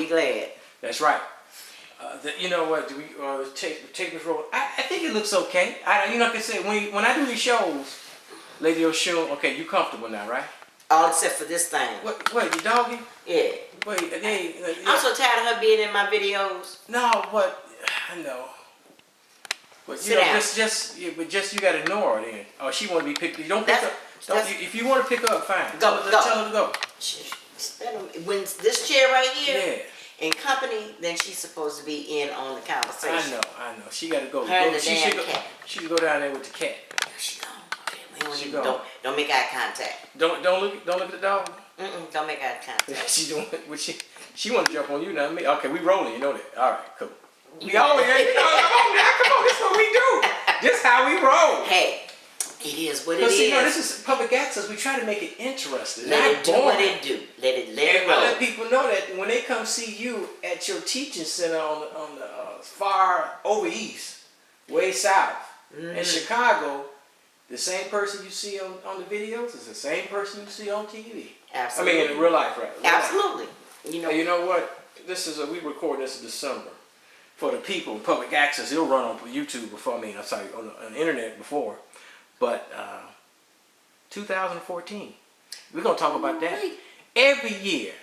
be glad. That's right. You know what? Do we take this roll? I think it looks okay. You know, like I said, when I do these shows, Lady Oshun, okay, you comfortable now, right? All except for this thing. What, you doggy? Yeah. Wait, I'm so tired of her being in my videos. No, but I know. But Sit down. just you gotta ignore her then. Oh, she wanna be picked. You don't pick up. If you wanna pick her up, fine. Go. Tell her to go. When this chair right here. Yeah. In company, then she's supposed to be in on the conversation. I know. She got to go. Her and the damn cat. She should go down there with the cat. She gone. Okay, don't make eye contact. Don't look at the dog. Don't make eye contact. She doing what she want to jump on you now. Okay, we rolling. You know that. All right, cool. We always, come on. This is what we do. This how we roll. Hey. It is what it is. See, this is public access. We try to make it interesting. Let it do what it do. Let it roll. Let people know that when they come see you at your teaching center on the far over east, way south, in Chicago, the same person you see on the videos is the same person you see on TV. Absolutely. I mean, in real life, right? Absolutely. You know what? We record this in December. For the people, public access, it'll run on YouTube before, on the internet before. But 2014, we're going to talk about that. Every year,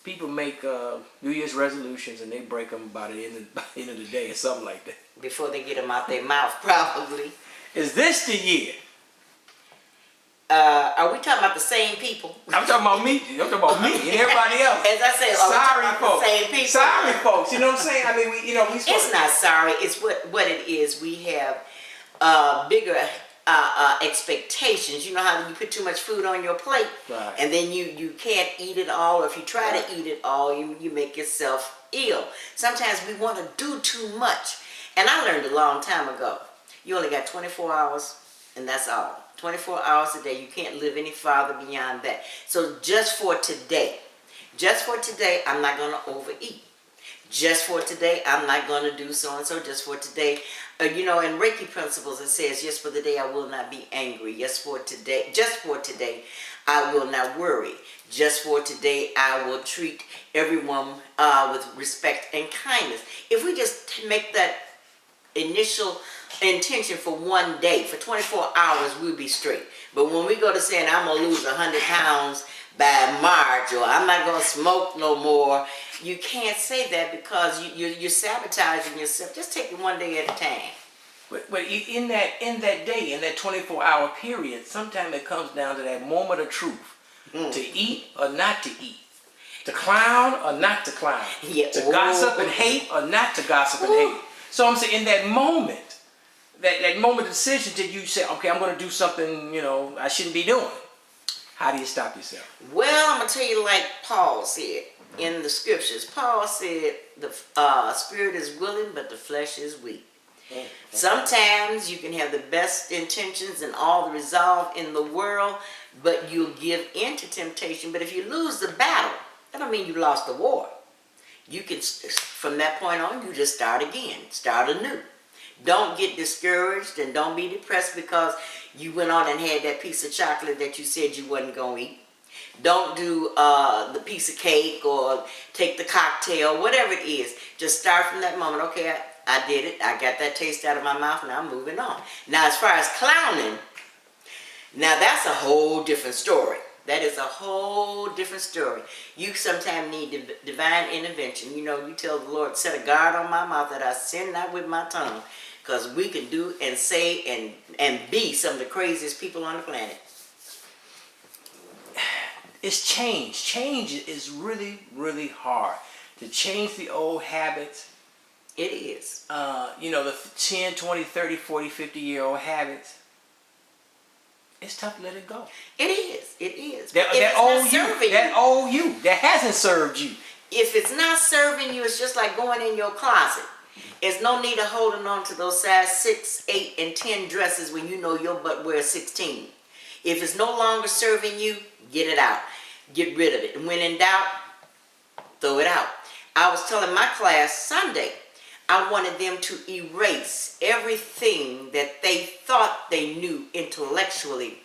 people make New Year's resolutions and they break them by the end of the day or something like that. Before they get them out their mouth, probably. Is this the year? Are we talking about the same people? I'm talking about me. I'm talking about me and everybody else. As I said, sorry, folks. The same people. Sorry, folks. You know what I'm saying? I mean, we it's not sorry. It's what it is. We have bigger expectations. You know how you put too much food on your plate, right, and then you can't eat it all, or if you try to eat it all, you make yourself ill. Sometimes we want to do too much, and I learned a long time ago, you only got 24 hours and that's all. 24 hours a day. You can't live any farther beyond that. So just for today, I'm not going to overeat. Just for today, I'm not going to do so and so. Just for today, in Reiki principles, it says, just for the day, I will not be angry. Just for today, I will not worry. Just for today, I will treat everyone with respect and kindness. If we just make that initial intention for one day, for 24 hours, we'll be straight. But when we go to saying, I'm going to lose 100 pounds by March, or I'm not going to smoke no more, you can't say that because you're sabotaging yourself. Just take it one day at a time. But in that day, in that 24-hour period, sometimes it comes down to that moment of truth. To eat or not to eat. To clown or not to clown. Yeah. To gossip and hate or not to gossip and hate. So I'm saying in that moment, that moment of decision, did you say, okay, I'm going to do something, I shouldn't be doing? How do you stop yourself? Well, I'm going to tell you like Paul said in the scriptures. Paul said the spirit is willing, but the flesh is weak. Sometimes you can have the best intentions and all the resolve in the world, but you'll give in to temptation. But if you lose the battle, that don't mean you lost the war. You can, from that point on, you just start again, start anew. Don't get discouraged and don't be depressed because you went on and had that piece of chocolate that you said you wasn't going to eat. Don't do the piece of cake or take the cocktail, whatever it is. Just start from that moment. Okay, I did it. I got that taste out of my mouth. Now I'm moving on. Now, as far as clowning, now that's a whole different story. That is a whole different story. You sometimes need divine intervention. You tell the Lord, set a guard on my mouth that I sin not with my tongue. Because we can do and say and be some of the craziest people on the planet. It's change. Change is really, really hard. To change the old habits. It is. The 10, 20, 30, 40, 50-year-old habits. It's tough to let it go. It is. It is. That old you. That hasn't served you. If it's not serving you, it's just like going in your closet. There's no need of holding on to those size 6, 8, and 10 dresses when you know your butt wears 16. If it's no longer serving you, get it out. Get rid of it. And when in doubt, throw it out. I was telling my class Sunday, I wanted them to erase everything that they thought they knew intellectually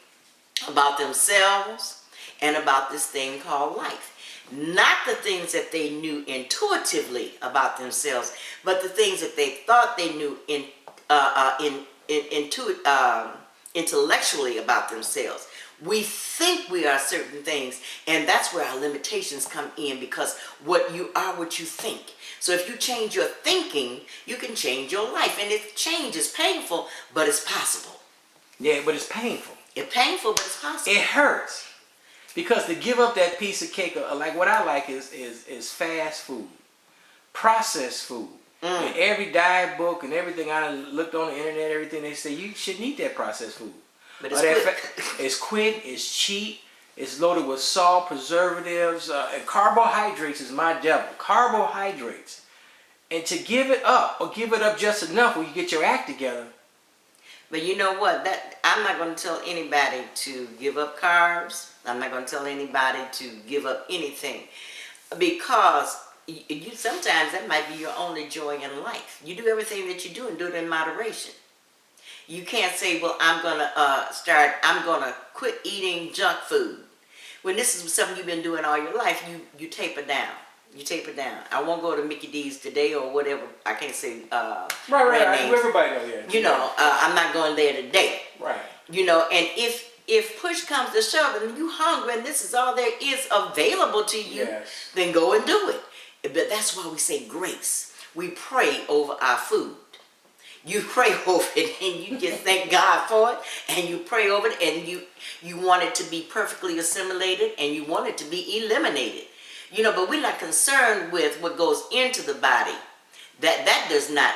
about themselves and about this thing called life. Not the things that they knew intuitively about themselves, but the things that they thought they knew intellectually about themselves. We think we are certain things, and that's where our limitations come in, because what you are, what you think. So if you change your thinking, you can change your life. And if change is painful, but it's possible. Yeah, but it's painful. It's painful, but it's possible. It hurts. Because to give up that piece of cake, like what I like is fast food, processed food. And every diet book and everything I looked on the internet, everything they say, you shouldn't eat that processed food. But it's quick. It's quick, it's cheap, it's loaded with salt, preservatives, and carbohydrates is my devil. Carbohydrates. And to give it up, or give it up just enough when you get your act together. But you know what? I'm not going to tell anybody to give up carbs. I'm not going to tell anybody to give up anything, because you sometimes that might be your only joy in life. You do everything that you do and do it in moderation. You can't say, well, I'm going to quit eating junk food. When this is something you've been doing all your life, you taper down. You taper down. I won't go to Mickey D's today or whatever. I can't say Right. Everybody knows that. You know, I'm not going there today. Right. You know, and if push comes to shove and you hungry and this is all there is available to you, Yes. then go and do it. But that's why we say grace. We pray over our food. You pray over it and you just thank God for it, and you pray over it, and you want it to be perfectly assimilated, and you want it to be eliminated. You know, but we're not concerned with what goes into the body. That does not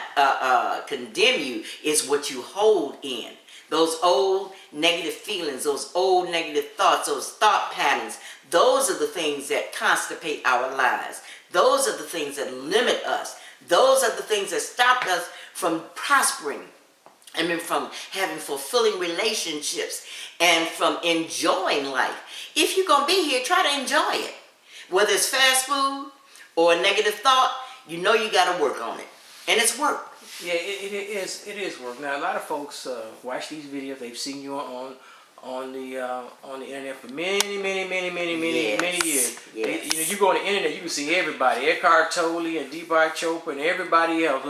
condemn you. It's what you hold in. Those old negative feelings, those old negative thoughts, those thought patterns, those are the things that constipate our lives. Those are the things that limit us. Those are the things that stop us from prospering. I mean, from having fulfilling relationships and from enjoying life. If you're going to be here, try to enjoy it. Whether it's fast food or a negative thought, you know you got to work on it. And it's work. Yeah, it is work. Now, a lot of folks watch these videos. They've seen you on the internet for many years. Yes. You go on the internet, you can see everybody, Eckhart Tolle and Deepak Chopra and everybody else,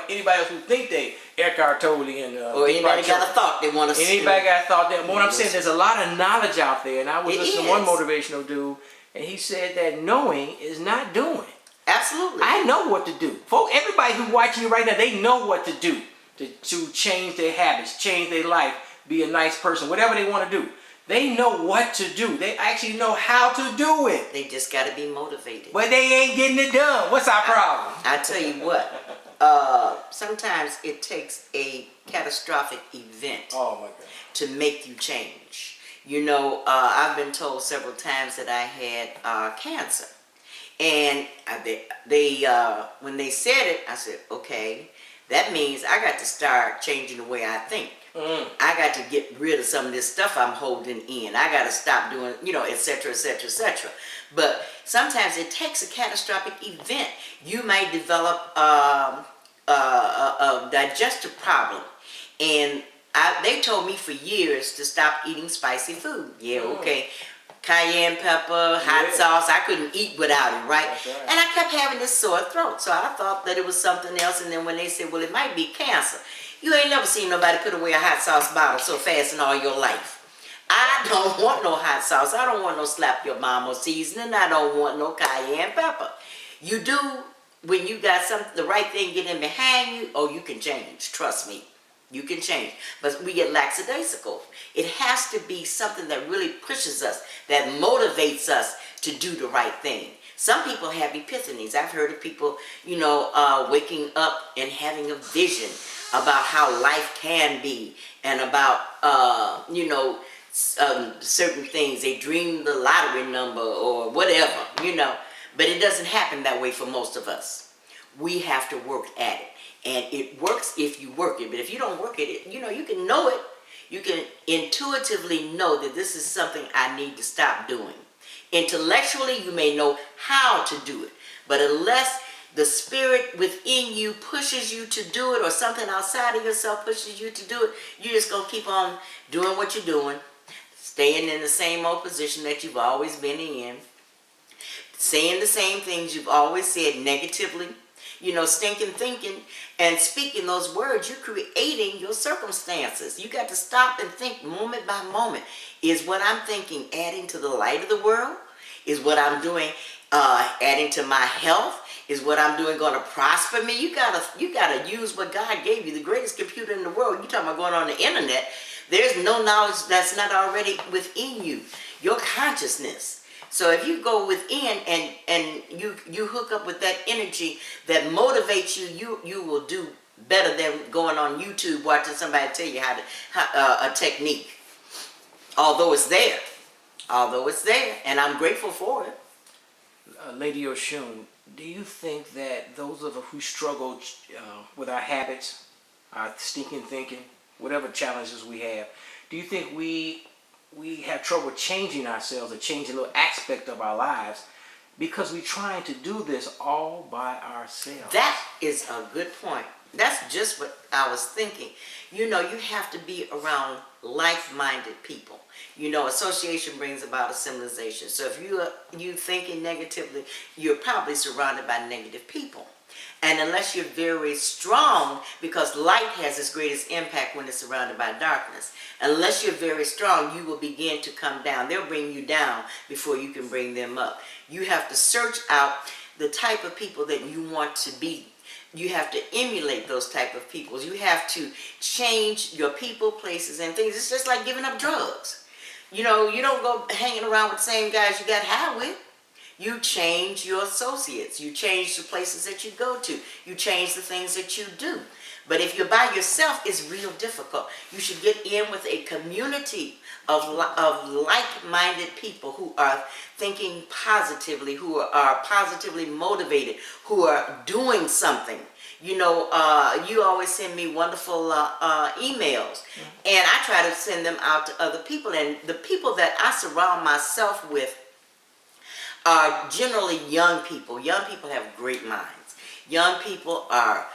anybody else who think they Eckhart Tolle and or anybody got a thought they want to see. Anybody got a thought that. What I'm saying, there's a lot of knowledge out there, and I was listening to one is. motivational dude, and he said that knowing is not doing. Absolutely. I know what to do. Folks, everybody who's watching you right now, they know what to do to change their habits, change their life, be a nice person, whatever they want to do. They know what to do. They actually know how to do it. They just got to be motivated. But they ain't getting it done. What's our problem? I tell you what, sometimes it takes a catastrophic event Oh my God. to make you change. You know, I've been told several times that I had cancer. And when they said it, I said, okay, that means I got to start changing the way I think. I got to get rid of some of this stuff I'm holding in. I got to stop doing, et cetera, et cetera, et cetera. But sometimes it takes a catastrophic event. You may develop a digestive problem. And they told me for years to stop eating spicy food. Yeah, okay. Cayenne pepper, hot sauce. I couldn't eat without it, right? Right? And I kept having this sore throat. So I thought that it was something else. And then when they said, well, it might be cancer. You ain't never seen nobody put away a hot sauce bottle so fast in all your life. I don't want no hot sauce. I don't want no slap your mama seasoning. I don't want no cayenne pepper. You do, when you got the right thing getting behind you, oh, you can change. Trust me. You can change. But we get lackadaisical. It has to be something that really pushes us, that motivates us to do the right thing. Some people have epiphanies. I've heard of people, waking up and having a vision about how life can be, and about, certain things. They dream the lottery number or whatever, But it doesn't happen that way for most of us. We have to work at it. And it works if you work it. But if you don't work at it, you can know it. You can intuitively know that this is something I need to stop doing. Intellectually, you may know how to do it. But unless the spirit within you pushes you to do it, or something outside of yourself pushes you to do it, you're just going to keep on doing what you're doing, staying in the same old position that you've always been in. saying the same things you've always said negatively, stinking thinking and speaking those words, you're creating your circumstances. You got to stop and think moment by moment. Is what I'm thinking adding to the light of the world? Is what I'm doing adding to my health? Is what I'm doing going to prosper me? You gotta use what God gave you, the greatest computer in the world. You talking about going on the internet? There's no knowledge that's not already within you. Your consciousness. So if you go within and you hook up with that energy that motivates you, you will do better than going on YouTube watching somebody tell you a technique. Although it's there, and I'm grateful for it. Lady Oshun, do you think that those of us who struggle with our habits, our stinking thinking, whatever challenges we have, do you think we have trouble changing ourselves or changing a little aspect of our lives because we're trying to do this all by ourselves? That is a good point. That's just what I was thinking. You have to be around like-minded people. Association brings about assimilation. So if you thinking negatively, you're probably surrounded by negative people. And unless you're very strong, because light has its greatest impact when it's surrounded by darkness. Unless you're very strong, you will begin to come down. They'll bring you down before you can bring them up. You have to search out the type of people that you want to be. You have to emulate those type of people. You have to change your people, places, and things. It's just like giving up drugs. You don't go hanging around with the same guys you got high with. You change your associates. You change the places that you go to. You change the things that you do. But if you're by yourself, it's real difficult. You should get in with a community of like-minded people who are thinking positively, who are positively motivated, who are doing something. You always send me wonderful emails, and I try to send them out to other people. And the people that I surround myself with are generally young people. Young people have great minds. Young people are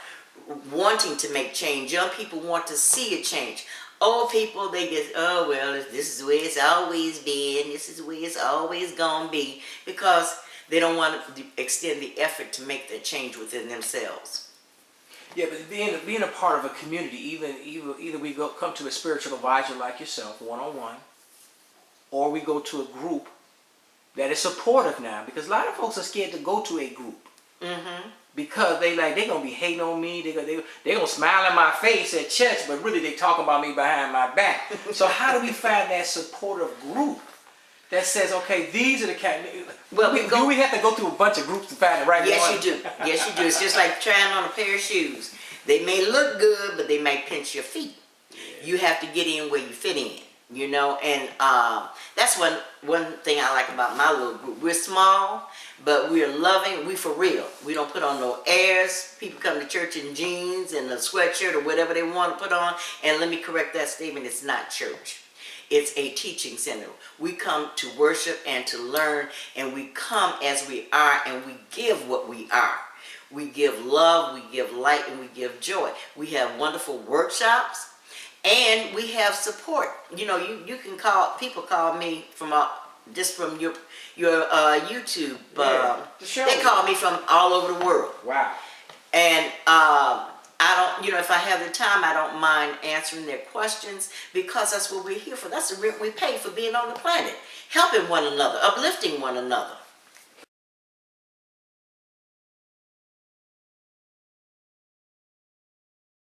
wanting to make change. Young people want to see a change. Old people, they get, oh, well, this is the way it's always been. This is the way it's always going to be. Because they don't want to extend the effort to make that change within themselves. Yeah, but being a part of a community, either we come to a spiritual advisor like yourself, one-on-one, or we go to a group that is supportive now. Because a lot of folks are scared to go to a group. Mm-hmm. Because they're gonna be hating on me. They gonna smile in my face at church, but really they talking about me behind my back. So how do we find that supportive group that says, okay, these are the kind? Well, we have to go through a bunch of groups to find the right one? Yes, you do. Yes, you do. It's just like trying on a pair of shoes. They may look good, but they might pinch your feet. Yeah. You have to get in where you fit in. And that's one thing I like about my little group. We're small, but we're loving. We for real. We don't put on no airs. People come to church in jeans and a sweatshirt or whatever they want to put on. And let me correct that statement. It's not church. It's a teaching center. We come to worship and to learn, and we come as we are, and we give what we are. We give love, we give light, and we give joy. We have wonderful workshops. And we have support. You can people call me from just from your YouTube. They call me from all over the world. Wow. And I don't, if I have the time, I don't mind answering their questions, because that's what we're here for. That's the rent we pay for being on the planet, helping one another, uplifting one another.